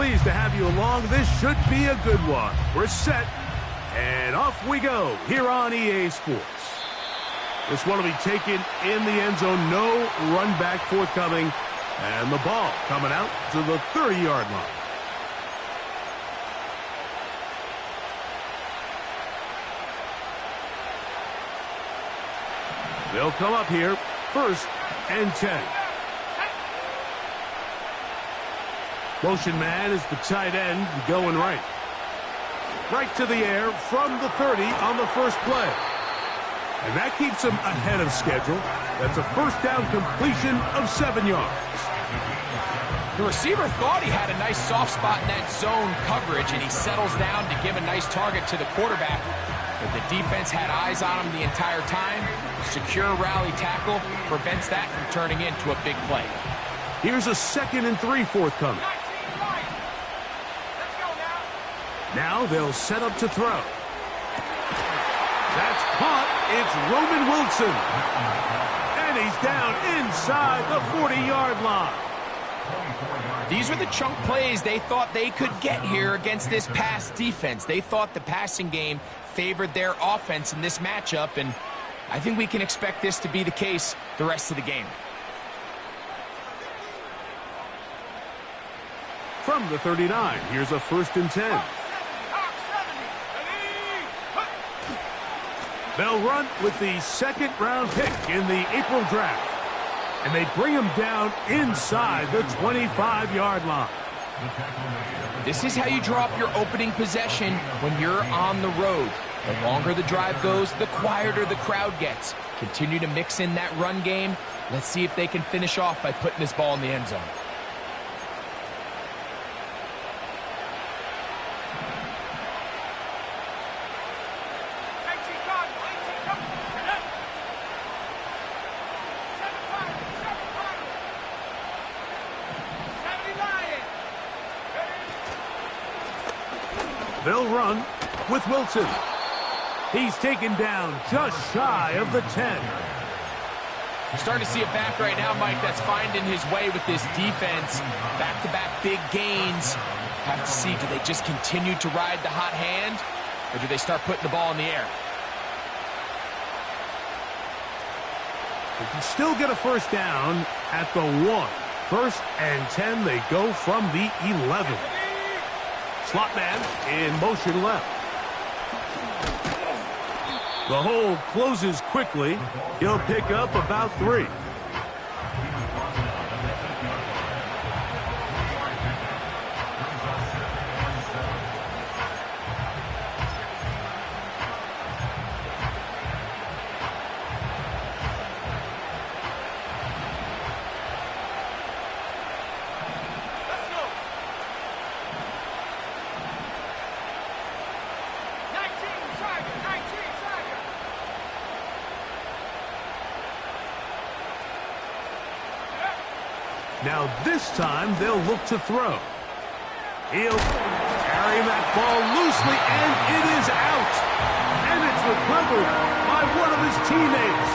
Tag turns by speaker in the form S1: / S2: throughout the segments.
S1: pleased to have you along. This should be a good one. We're set, and off we go here on EA Sports. This one will be taken in the end zone. No run back forthcoming, and the ball coming out to the 30-yard line. They'll come up here, 1st and 10. Motion man is the tight end going right. Right to the air from the 30 on the first play. And that keeps him ahead of schedule. That's a first down completion of 7 yards.
S2: The receiver thought he had a nice soft spot in that zone coverage, and he settles down to give a nice target to the quarterback. But the defense had eyes on him the entire time. Secure rally tackle prevents that from turning into a big play.
S1: Here's a 2nd and 3 forthcoming. Now they'll set up to throw. That's caught. It's Roman Wilson. And he's down inside the 40-yard line.
S2: These were the chunk plays they thought they could get here against this pass defense. They thought the passing game favored their offense in this matchup, and I think we can expect this to be the case the rest of the game.
S1: From the 39, here's a 1st and 10. They'll run with the 2nd-round pick in the April draft. And they bring him down inside the 25-yard line.
S2: This is how you draw up your opening possession when you're on the road. The longer the drive goes, the quieter the crowd gets. Continue to mix in that run game. Let's see if they can finish off by putting this ball in the end zone.
S1: They'll run with Wilson. He's taken down just shy of the 10.
S2: You're starting to see a back right now, Mike, that's finding his way with this defense. Back-to-back big gains. Have to see, do they just continue to ride the hot hand, or do they start putting the ball in the air?
S1: They can still get a first down at the 1. 1st and 10, they go from the 11. Slot man in motion left. The hole closes quickly. He'll pick up about 3. Now this time they'll look to throw. He'll carry that ball loosely, and it is out. And it's recovered by one of his teammates.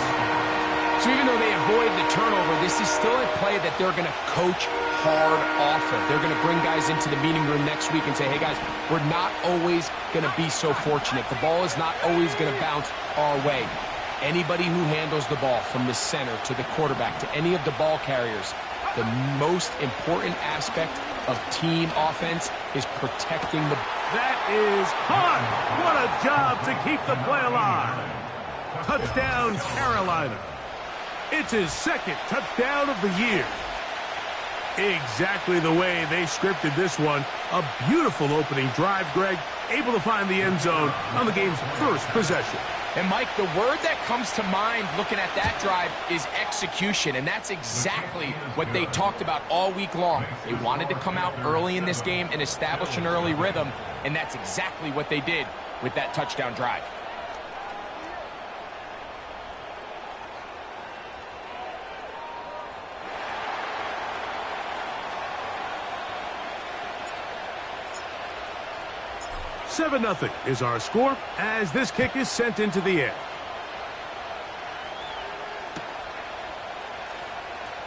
S2: So even though they avoid the turnover, this is still a play that they're going to coach hard off of. They're going to bring guys into the meeting room next week and say, hey guys, we're not always going to be so fortunate. The ball is not always going to bounce our way. Anybody who handles the ball from the center to the quarterback to any of the ball carriers, the most important aspect of team offense is protecting the...
S1: That is hot. What a job to keep the play alive. Touchdown, Carolina. It's his 2nd touchdown of the year. Exactly the way they scripted this one. A beautiful opening drive, Greg. Able to find the end zone on the game's first possession.
S2: And, Mike, the word that comes to mind looking at that drive is execution, and that's exactly what they talked about all week long. They wanted to come out early in this game and establish an early rhythm, and that's exactly what they did with that touchdown drive.
S1: Seven 0 is our score as this kick is sent into the air.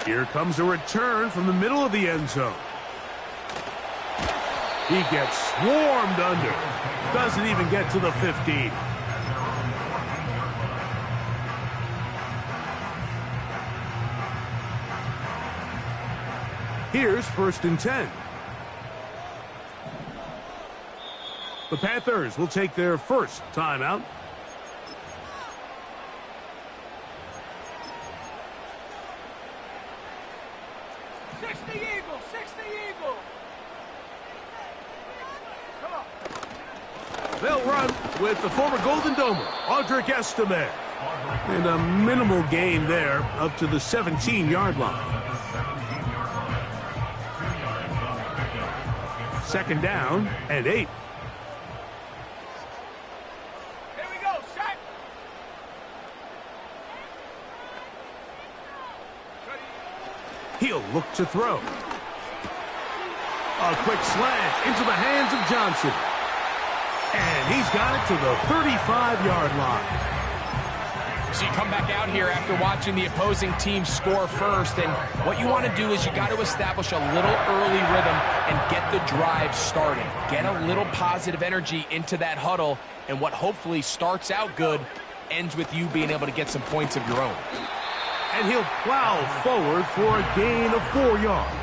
S1: Here comes a return from the middle of the end zone. He gets swarmed under. Doesn't even get to the 15. Here's 1st and 10. The Panthers will take their first timeout. They'll run with the former Golden Domer, Audric Estime. And a minimal gain there up to the 17-yard line. 2nd down and 8.
S3: Here we go, set.
S1: He'll look to throw. A quick slant into the hands of Johnson. And he's got it to the 35-yard line.
S2: So you come back out here after watching the opposing team score first, and what you want to do is you got to establish a little early rhythm and get the drive started. Get a little positive energy into that huddle, and what hopefully starts out good ends with you being able to get some points of your own.
S1: And he'll plow forward for a gain of 4 yards.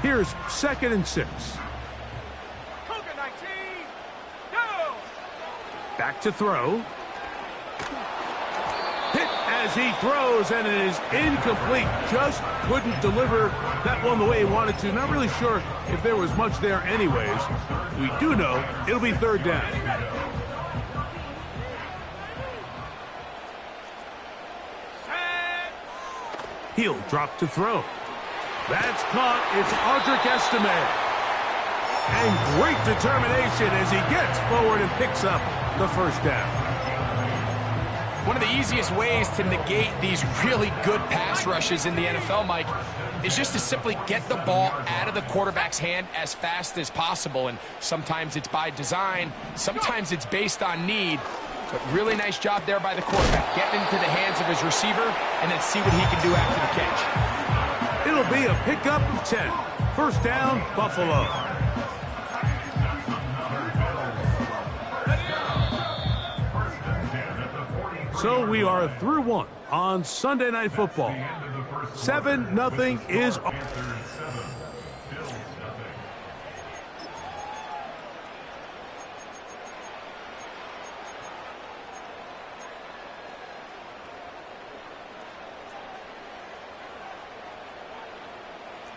S1: Here's 2nd and 6. Back to throw. Hit as he throws, and it is incomplete. Just couldn't deliver that one the way he wanted to. Not really sure if there was much there anyways. We do know it'll be 3rd down. He'll drop to throw. That's caught. It's Audric Estime. And great determination as he gets forward and picks up the 1st down.
S2: One of the easiest ways to negate these really good pass rushes in the NFL, Mike, is just to simply get the ball out of the quarterback's hand as fast as possible. And sometimes it's by design, sometimes it's based on need. But really nice job there by the quarterback, getting into the hands of his receiver and then see what he can do after the catch.
S1: It'll be a pickup of 10. 1st down, Buffalo. So we are through 1 on Sunday Night Football. 7-0 is...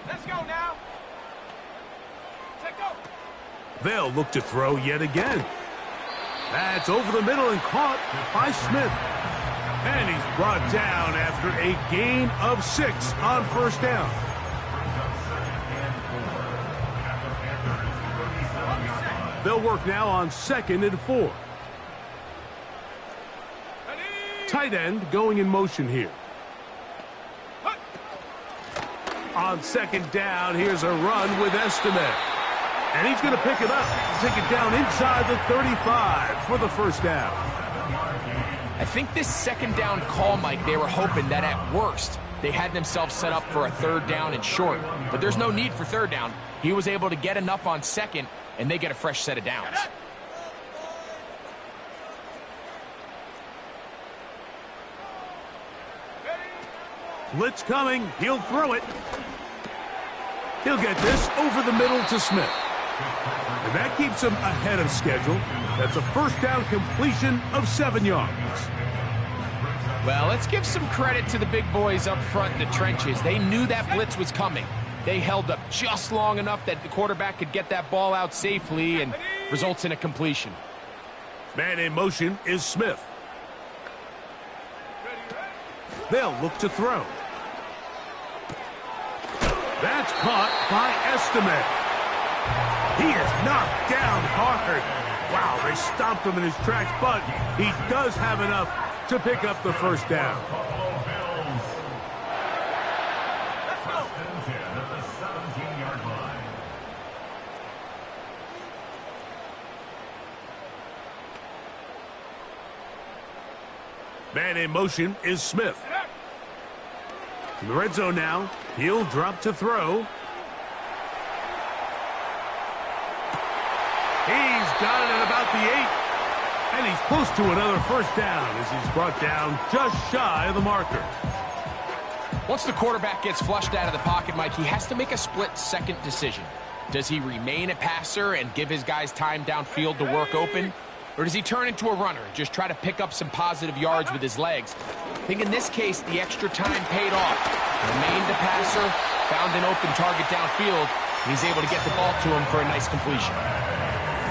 S3: Let's go now. Take go.
S1: They'll look to throw yet again. That's over the middle and caught by Smith. And he's brought down after a gain of 6 on 1st down. They'll work now on 2nd and 4. Tight end going in motion here. On 2nd down, here's a run with Estime. And he's going to pick it up, take it down inside the 35 for the 1st down.
S2: I think this 2nd down call, Mike, they were hoping that at worst they had themselves set up for a 3rd down and short. But there's no need for 3rd down. He was able to get enough on 2nd, and they get a fresh set of downs.
S1: Blitz coming. He'll throw it. He'll get this over the middle to Smith. And that keeps him ahead of schedule. That's a 1st down completion of 7 yards.
S2: Well, let's give some credit to the big boys up front in the trenches. They knew that blitz was coming. They held up just long enough that the quarterback could get that ball out safely and results in a completion.
S1: Man in motion is Smith. They'll look to throw. That's caught by Estime. He is knocked down hard. Wow, they stomped him in his tracks, but he does have enough to pick up the 1st down. Man in motion is Smith. In the red zone now, he'll drop to throw. He's got it at about the 8. And he's close to another first down as he's brought down just shy of the marker.
S2: Once the quarterback gets flushed out of the pocket, Mike, he has to make a split-second decision. Does he remain a passer and give his guys time downfield to work open? Or does he turn into a runner and just try to pick up some positive yards with his legs? I think in this case, the extra time paid off. Remained a passer, found an open target downfield, and he's able to get the ball to him for a nice completion.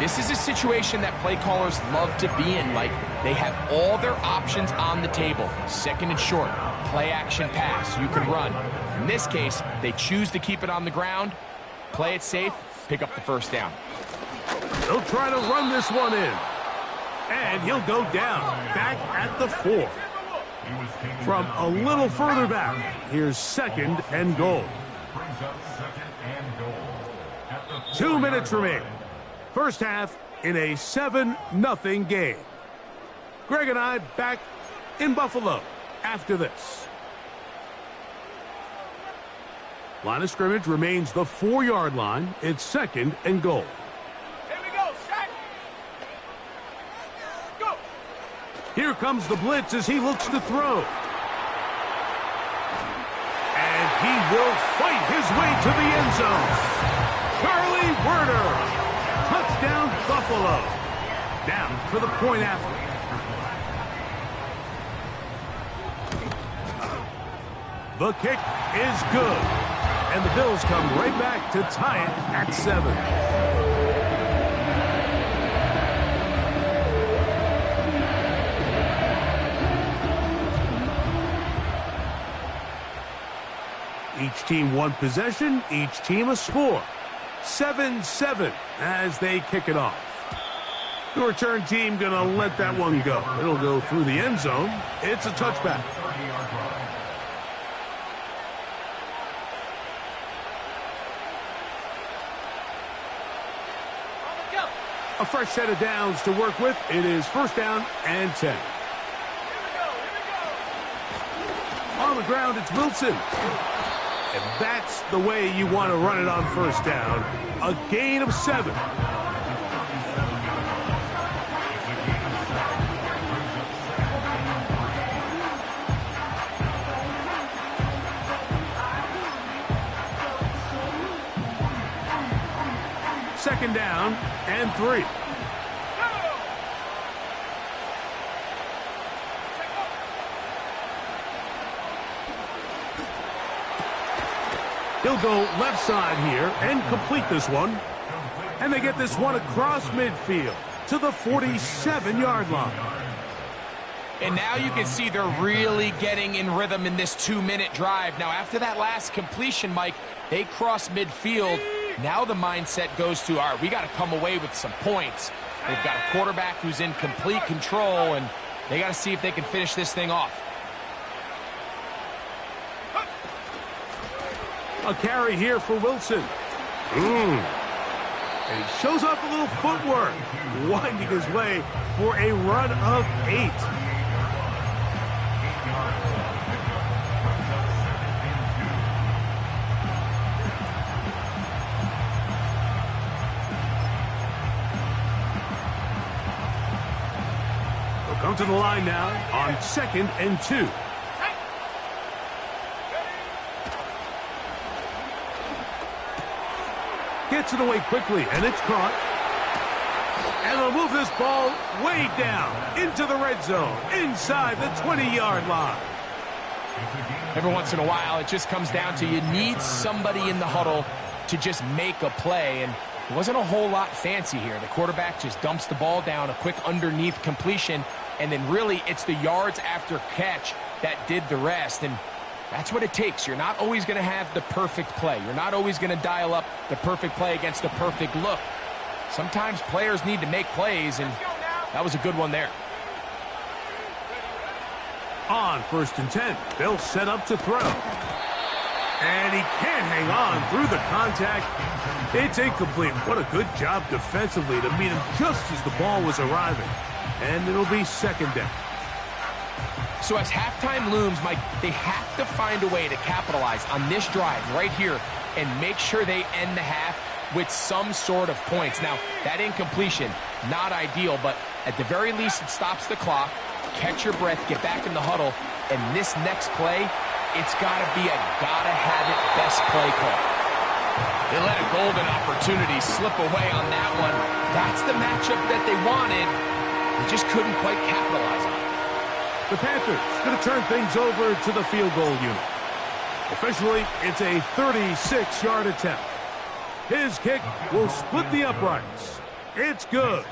S2: This is a situation that play callers love to be in, Mike. They have all their options on the table. Second and short, play action pass, you can run. In this case, they choose to keep it on the ground, play it safe, pick up the first down.
S1: They'll try to run this one in. And he'll go down, back at the 4. From a little further back, here's second and goal. 2 minutes remain. First half in a 7-0 game. Greg and I back in Buffalo after this. Line of scrimmage remains the 4-yard line. It's second and goal.
S3: Here we go, sack. Go.
S1: Here comes the blitz as he looks to throw. And he will fight his way to the end zone. Charlie Werner. Touchdown, Buffalo. Down for the point after. The kick is good. And the Bills come right back to tie it at 7. Each team one possession, each team a score. 7-7 as they kick it off. The return team going to let that one go. It'll go through the end zone. It's a touchback. A fresh set of downs to work with. It is first down and 10. On the ground, it's Wilson. And that's the way you want to run it on first down. A gain of 7. Second down and 3. He'll go left side here and complete this one. And they get this one across midfield to the 47-yard line.
S2: And now you can see they're really getting in rhythm in this 2-minute drive. Now, after that last completion, Mike, they cross midfield. Now the mindset goes to, all right, we got to come away with some points. They've got a quarterback who's in complete control, and they got to see if they can finish this thing off.
S1: A carry here for Wilson. And he shows off a little footwork, winding his way for a run of 8. They'll come to the line now on second and 2. Gets it away quickly, and it's caught. And they'll move this ball way down into the red zone, inside the 20-yard line.
S2: Every once in a while, it just comes down to you need somebody in the huddle to just make a play, and it wasn't a whole lot fancy here. The quarterback just dumps the ball down, a quick underneath completion, and then really it's the yards after catch that did the rest. And that's what it takes. You're not always going to have the perfect play. You're not always going to dial up the perfect play against the perfect look. Sometimes players need to make plays, and that was a good one there.
S1: On first and 10, they'll set up to throw. And he can't hang on through the contact. It's incomplete. What a good job defensively to meet him just as the ball was arriving. And it'll be second down.
S2: So as halftime looms, Mike, they have to find a way to capitalize on this drive right here and make sure they end the half with some sort of points. Now, that incompletion, not ideal, but at the very least, it stops the clock. Catch your breath, get back in the huddle, and this next play, it's got to be a gotta-have-it best play call. They let a golden opportunity slip away on that one. That's the matchup that they wanted. They just couldn't quite capitalize on it.
S1: The Panthers going to turn things over to the field goal unit. Officially, it's a 36-yard attempt. His kick will split the uprights. It's good.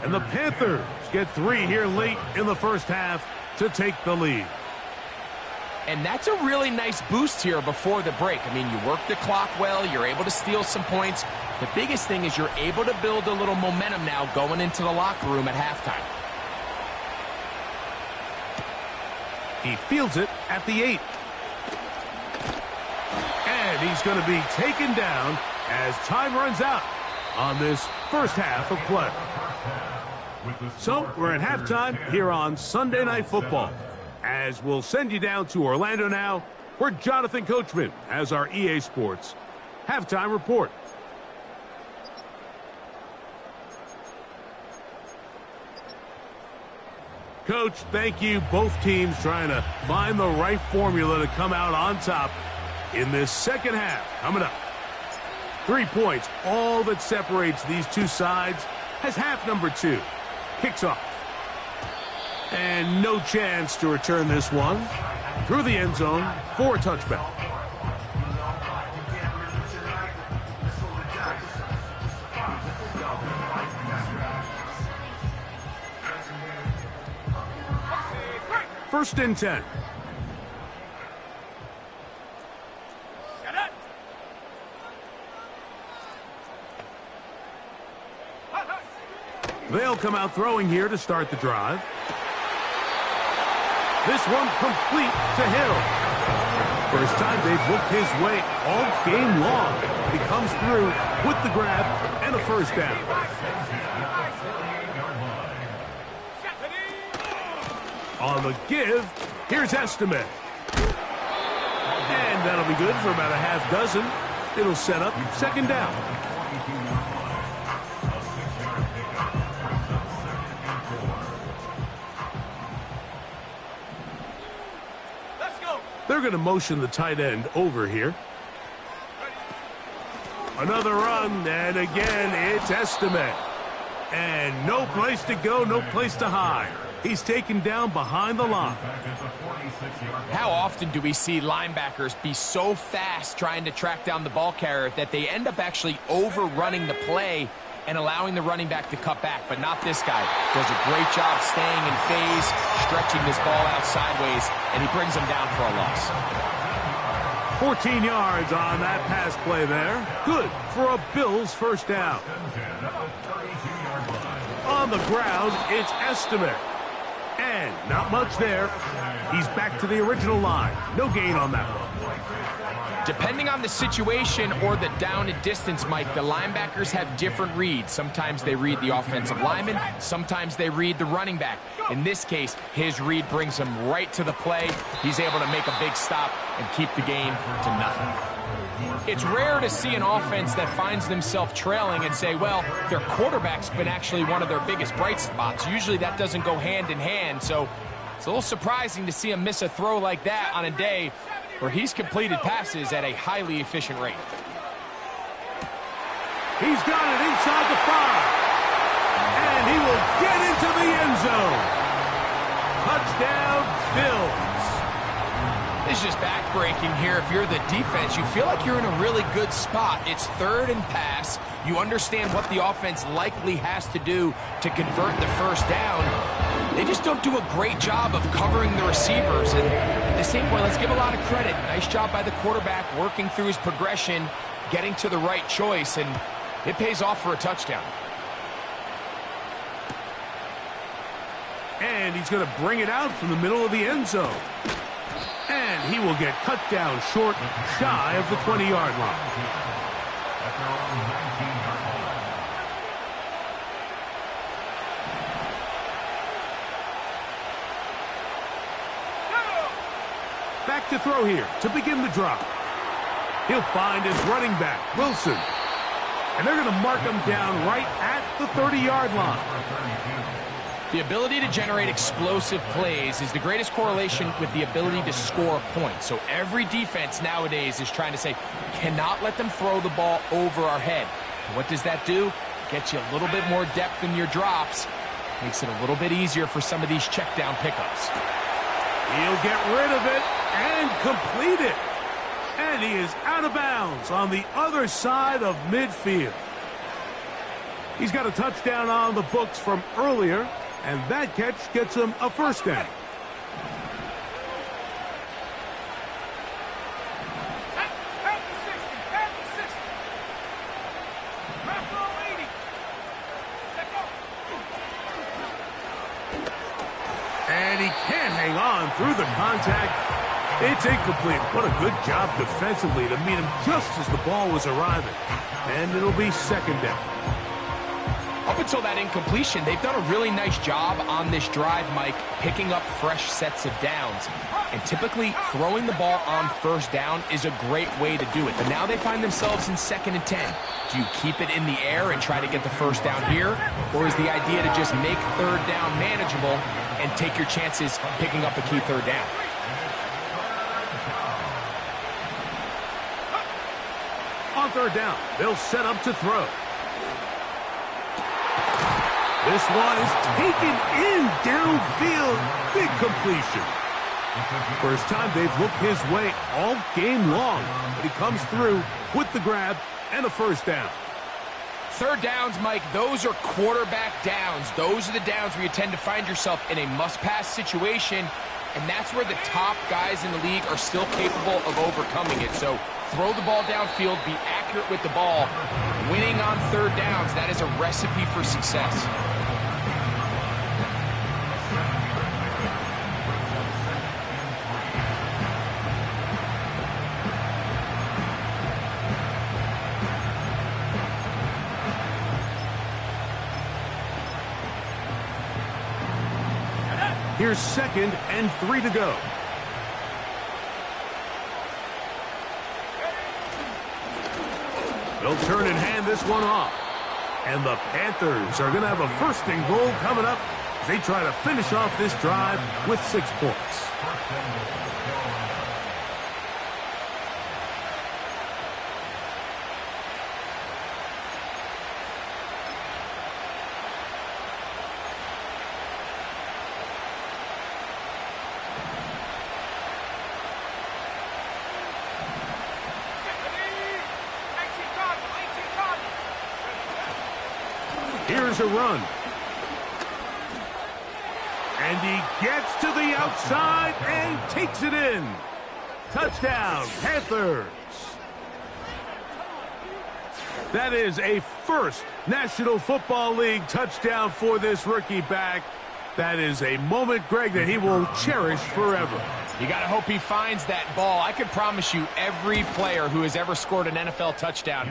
S1: And the Panthers get 3 here late in the first half to take the lead.
S2: And that's a really nice boost here before the break. I mean, you work the clock well, you're able to steal some points. The biggest thing is you're able to build a little momentum now going into the locker room at halftime.
S1: He fields it at the 8. And he's going to be taken down as time runs out on this first half of play. So we're at halftime here on Sunday Night Football, as we'll send you down to Orlando now, where Jonathan Coachman has our EA Sports halftime report. Coach, thank you. Both teams trying to find the right formula to come out on top in this second half. Coming up, 3 points, all that separates these two sides, as half number 2 kicks off. And no chance to return this one through the end zone for a touchback. First and 10. They'll come out throwing here to start the drive. This one complete to Hill. First time they've looked his way all game long. He comes through with the grab and a first down. On the give, here's Estimate. And that'll be good for about a half dozen. It'll set up second down. They're going to motion the tight end over here. Another run, and again, it's Estimate. And no place to go, no place to hide. He's taken down behind the line.
S2: How often do we see linebackers be so fast trying to track down the ball carrier that they end up actually overrunning the play and allowing the running back to cut back? But not this guy. Does a great job staying in phase, stretching this ball out sideways, and he brings him down for a loss.
S1: 14 yards on that pass play there. Good for a Bills first down. On the ground, it's Estimate. And not much there. He's back to the original line. No gain on that one.
S2: Depending on the situation or the down and distance, Mike, the linebackers have different reads. Sometimes they read the offensive lineman. Sometimes they read the running back. In this case, his read brings him right to the play. He's able to make a big stop and keep the game to nothing. It's rare to see an offense that finds themselves trailing and say, well, their quarterback's been actually one of their biggest bright spots. Usually that doesn't go hand in hand, so it's a little surprising to see him miss a throw like that on a day where he's completed passes at a highly efficient rate.
S1: He's got it inside the 5. And he will get into the end zone. Touchdown, Bills.
S2: This is just back-breaking here. If you're the defense, you feel like you're in a really good spot. It's third and pass. You understand what the offense likely has to do to convert the first down. They just don't do a great job of covering the receivers. And at the same point, let's give a lot of credit. Nice job by the quarterback working through his progression, getting to the right choice, and it pays off for a touchdown.
S1: And he's going to bring it out from the middle of the end zone. And he will get cut down short, shy of the 20-yard line. Back to throw here to begin the drop. He'll find his running back, Wilson. And they're going to mark him down right at the 30-yard line.
S2: The ability to generate explosive plays is the greatest correlation with the ability to score points. So every defense nowadays is trying to say, cannot let them throw the ball over our head. What does that do? Gets you a little bit more depth in your drops. Makes it a little bit easier for some of these check down pickups.
S1: He'll get rid of it and complete it. And he is out of bounds on the other side of midfield. He's got a touchdown on the books from earlier, and that catch gets him a first down. And he can't hang on through the contact. It's incomplete. What a good job defensively to meet him just as the ball was arriving. And it'll be second down.
S2: Up until that incompletion, they've done a really nice job on this drive, Mike, picking up fresh sets of downs. And typically, throwing the ball on first down is a great way to do it. But now they find themselves in 2nd and 10. Do you keep it in the air and try to get the first down here? Or is the idea to just make third down manageable and take your chances picking up a key third down?
S1: On third down, they'll set up to throw. This one is taken in downfield. Big completion. First time they've looked his way all game long, but he comes through with the grab and a first down.
S2: Third downs, Mike, those are quarterback downs. Those are the downs where you tend to find yourself in a must-pass situation, and that's where the top guys in the league are still capable of overcoming it. So throw the ball downfield, be accurate with the ball. Winning on third downs, that is a recipe for success.
S1: Here's 2nd and 3 to go. They'll turn and hand this one off. And the Panthers are going to have a 1st and goal coming up. They try to finish off this drive with 6 points. Here's a run. And he gets to the outside and takes it in. Touchdown, Panthers. That is a first National Football League touchdown for this rookie back. That is a moment, Greg, that he will cherish forever.
S2: You got to hope he finds that ball. I can promise you every player who has ever scored an NFL touchdown,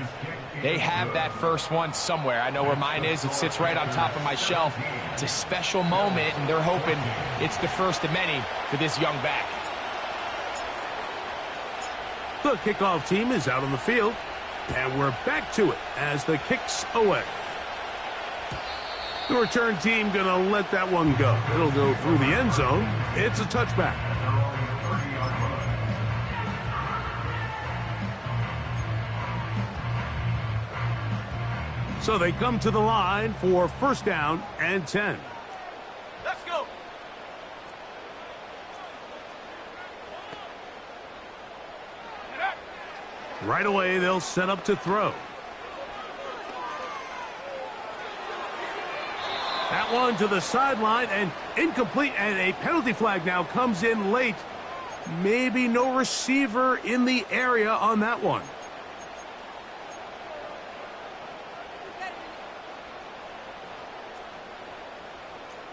S2: they have that first one somewhere. I know where mine is. It sits right on top of my shelf. It's a special moment, and they're hoping it's the first of many for this young back.
S1: The kickoff team is out on the field, and we're back to it as the kick's away. The return team going to let that one go. It'll go through the end zone. It's a touchback. So they come to the line for 1st down and 10.
S3: Let's go.
S1: Right away, they'll set up to throw. That one to the sideline and incomplete, and a penalty flag now comes in late. Maybe no receiver in the area on that one.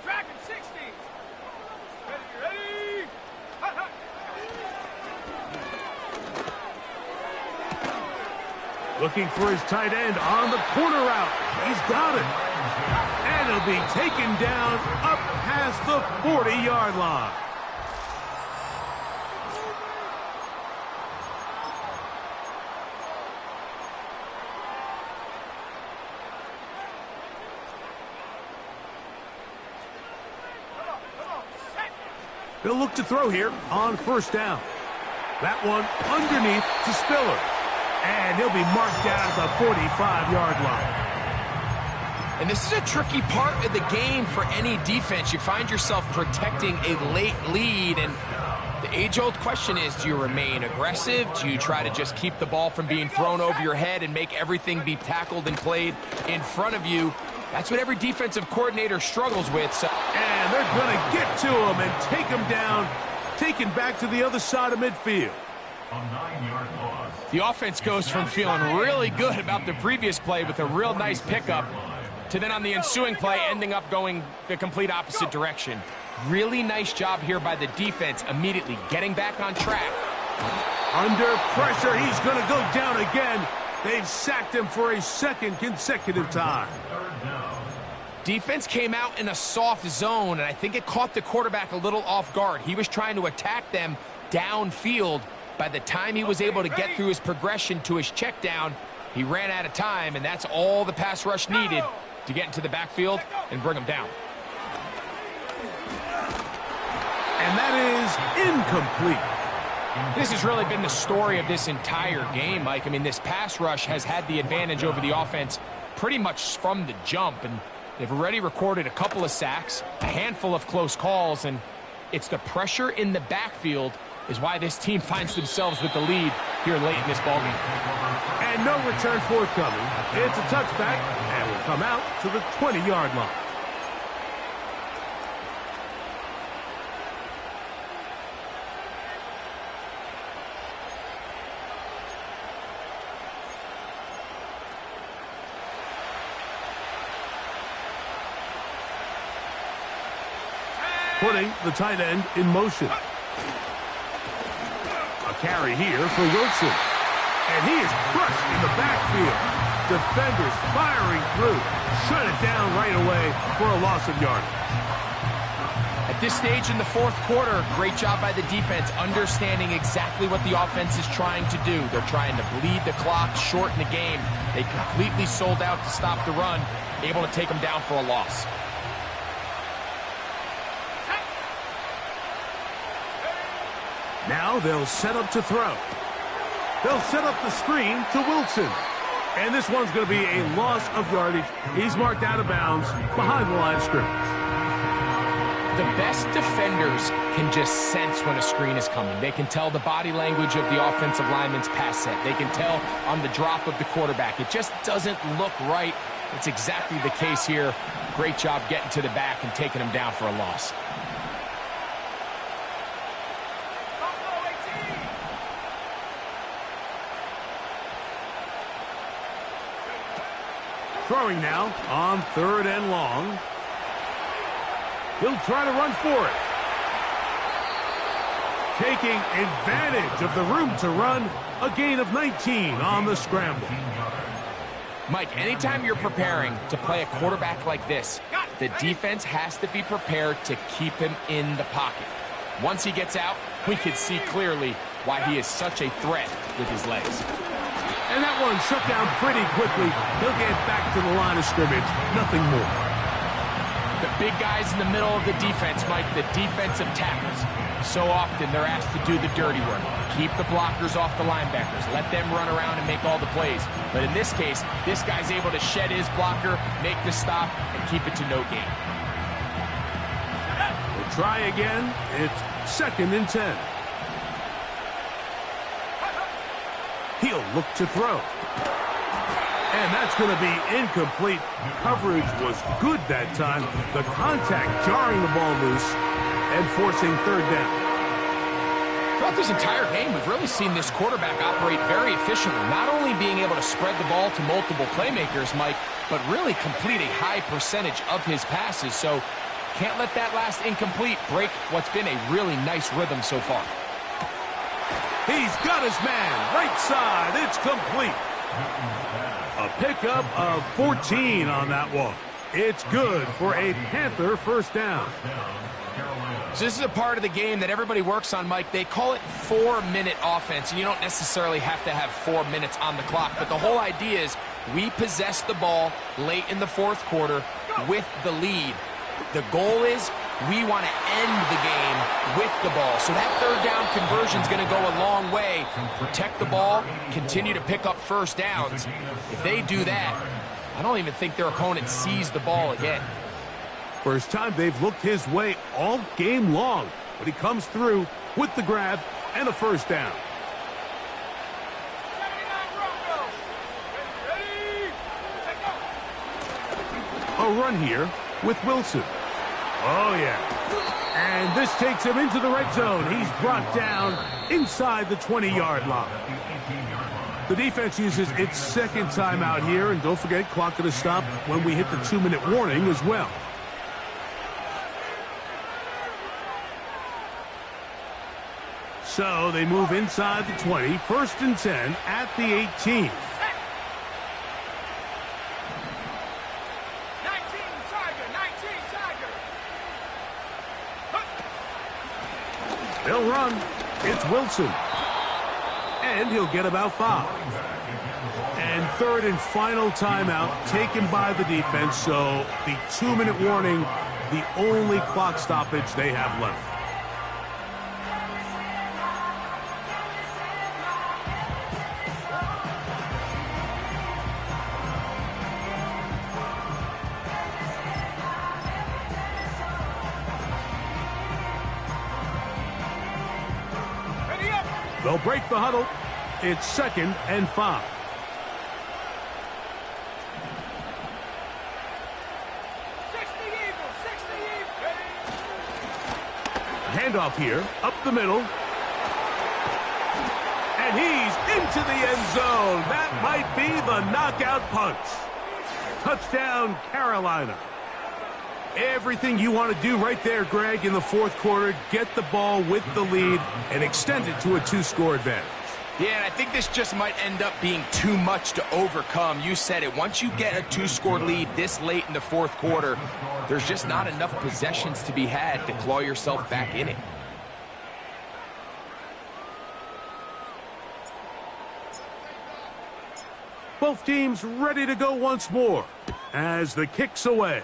S3: Dragon 60. Ready. Hut, hut.
S1: Looking for his tight end on the corner route. He's got it. And he'll be taken down up past the 40-yard line. They'll look to throw here on first down. That one underneath to Spiller. And he'll be marked down at the 45-yard line.
S2: And this is a tricky part of the game for any defense. You find yourself protecting a late lead, and the age-old question is, do you remain aggressive? Do you try to just keep the ball from being thrown over your head and make everything be tackled and played in front of you? That's what every defensive coordinator struggles with.
S1: And they're going to get to him and take him down, taken back to the other side of midfield.
S2: The offense goes from feeling really good about the previous play with a real nice pickup to then on the ensuing play ending up going the complete opposite direction. Really nice job here by the defense, immediately getting back on track.
S1: Under pressure, he's going to go down again. They've sacked him for a second consecutive time.
S2: Defense came out in a soft zone, and I think it caught the quarterback a little off guard. He was trying to attack them downfield. By the time he was able to get through his progression to his check down, he ran out of time, and that's all the pass rush needed to get into the backfield and bring him down.
S1: And that is incomplete.
S2: This has really been the story of this entire game, Mike. I mean, this pass rush has had the advantage over the offense pretty much from the jump, and they've already recorded a couple of sacks, a handful of close calls, and it's the pressure in the backfield is why this team finds themselves with the lead here late in this ballgame.
S1: And no return forthcoming. It's a touchback, and will come out to the 20-yard line. Putting the tight end in motion. A carry here for Wilson. And he is crushed in the backfield. Defenders firing through. Shut it down right away for a loss of yardage.
S2: At this stage in the fourth quarter, great job by the defense understanding exactly what the offense is trying to do. They're trying to bleed the clock, shorten the game. They completely sold out to stop the run, able to take them down for a loss.
S1: Now they'll set up to throw. They'll set up the screen to Wilson. And this one's going to be a loss of yardage. He's marked out of bounds behind the line of scrimmage.
S2: The best defenders can just sense when a screen is coming. They can tell the body language of the offensive lineman's pass set. They can tell on the drop of the quarterback. It just doesn't look right. It's exactly the case here. Great job getting to the back and taking him down for a loss.
S1: Throwing now on 3rd and long. He'll try to run for it. Taking advantage of the room to run. A gain of 19 on the scramble.
S2: Mike, anytime you're preparing to play a quarterback like this, the defense has to be prepared to keep him in the pocket. Once he gets out, we can see clearly why he is such a threat with his legs.
S1: And that one shut down pretty quickly. He'll get back to the line of scrimmage. Nothing more.
S2: The big guys in the middle of the defense, Mike, the defensive tackles. So often they're asked to do the dirty work. Keep the blockers off the linebackers. Let them run around and make all the plays. But in this case, this guy's able to shed his blocker, make the stop, and keep it to no gain.
S1: We'll try again. It's 2nd and 10. He'll look to throw. And that's going to be incomplete. Coverage was good that time. The contact jarring the ball loose and forcing 3rd down.
S2: Throughout this entire game, we've really seen this quarterback operate very efficiently. Not only being able to spread the ball to multiple playmakers, Mike, but really complete a high percentage of his passes. So can't let that last incomplete break what's been a really nice rhythm so far.
S1: He's got his man. Right side. It's complete. A pickup of 14 on that one. It's good for a Panther 1st down.
S2: So this is a part of the game that everybody works on, Mike. They call it 4-minute offense, and you don't necessarily have to have 4 minutes on the clock. But the whole idea is we possess the ball late in the 4th quarter with the lead. The goal is we want to end the game with the ball. So that third down conversion is going to go a long way. Protect the ball, continue to pick up first downs. If they do that, I don't even think their opponent sees the ball again.
S1: First time they've looked his way all game long, but he comes through with the grab and a first down. A run here with Wilson. Oh, yeah. And this takes him into the red zone. He's brought down inside the 20-yard line. The defense uses its second timeout here, and don't forget, clock going to stop when we hit the 2-minute warning as well. So they move inside the 20, 1st and 10 at the 18. They'll run. It's Wilson. And he'll get about 5. And third and final timeout taken by the defense. So the 2-minute warning, the only clock stoppage they have left. They'll break the huddle. It's 2nd and 5. Handoff here, up the middle. And he's into the end zone. That might be the knockout punch. Touchdown, Carolina. Everything you want to do right there, Greg, in the fourth quarter, get the ball with the lead and extend it to a 2-score advantage.
S2: Yeah, and I think this just might end up being too much to overcome. You said it. Once you get a 2-score lead this late in the fourth quarter, there's just not enough possessions to be had to claw yourself back in it.
S1: Both teams ready to go once more as the kick's away.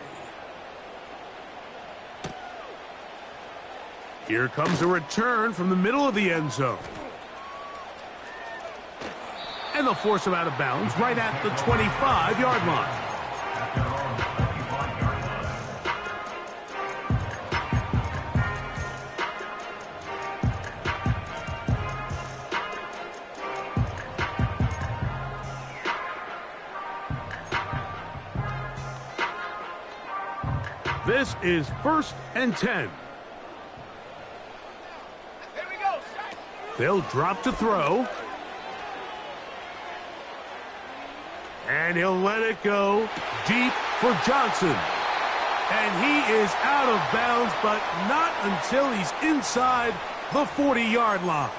S1: Here comes a return from the middle of the end zone. And they'll force him out of bounds right at the 25-yard line. This is 1st and 10. They'll drop to throw. And he'll let it go deep for Johnson. And he is out of bounds, but not until he's inside the 40-yard line.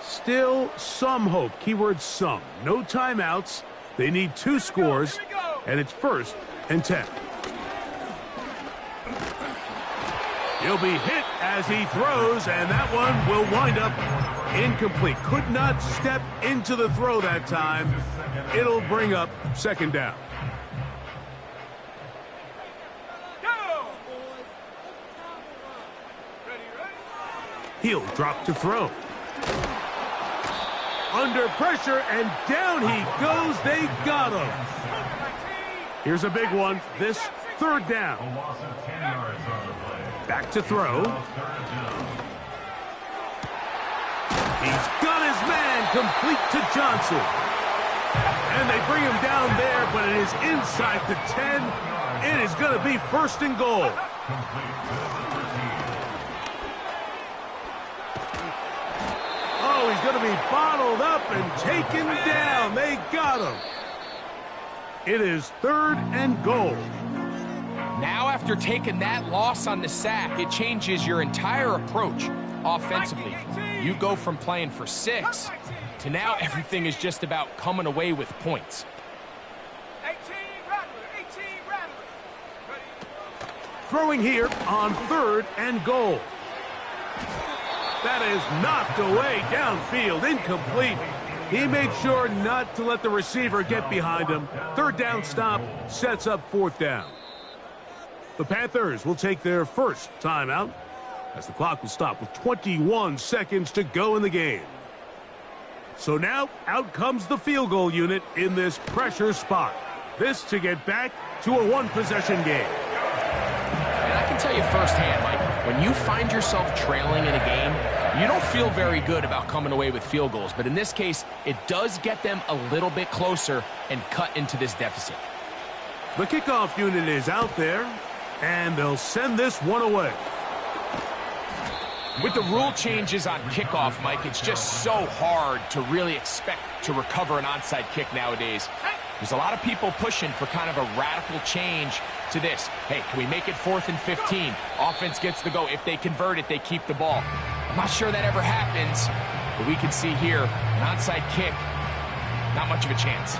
S1: Still some hope. Keyword some. No timeouts. They need 2 scores, and it's 1st and 10. He'll be hit as he throws, and that one will wind up incomplete. Could not step into the throw that time. It'll bring up 2nd down. He'll drop to throw. Under pressure, and down he goes. They got him. Here's a big one. This 3rd down. Back to throw. He's got his man complete to Johnson. And they bring him down there, but it is inside the 10. It is going to be 1st and goal. Oh, he's going to be bottled up and taken down. They got him. It is 3rd and goal.
S2: Now, after taking that loss on the sack, it changes your entire approach offensively. You go from playing for 6 to now everything is just about coming away with points.
S3: 18 Rattler.
S1: Throwing here on 3rd and goal. That is knocked away downfield, incomplete. He made sure not to let the receiver get behind him. 3rd down stop sets up 4th down. The Panthers will take their first timeout as the clock will stop with 21 seconds to go in the game. So now, out comes the field goal unit in this pressure spot. This to get back to a one-possession game.
S2: And I can tell you firsthand, Mike, when you find yourself trailing in a game, you don't feel very good about coming away with field goals. But in this case, it does get them a little bit closer and cut into this deficit.
S1: The kickoff unit is out there, and they'll send this one away.
S2: With the rule changes on kickoff, Mike, it's just so hard to really expect to recover an onside kick nowadays. There's a lot of people pushing for kind of a radical change to this. Hey, can we make it 4th and 15? Offense gets the go. If they convert it, they keep the ball. I'm not sure that ever happens, but we can see here an onside kick, not much of a chance.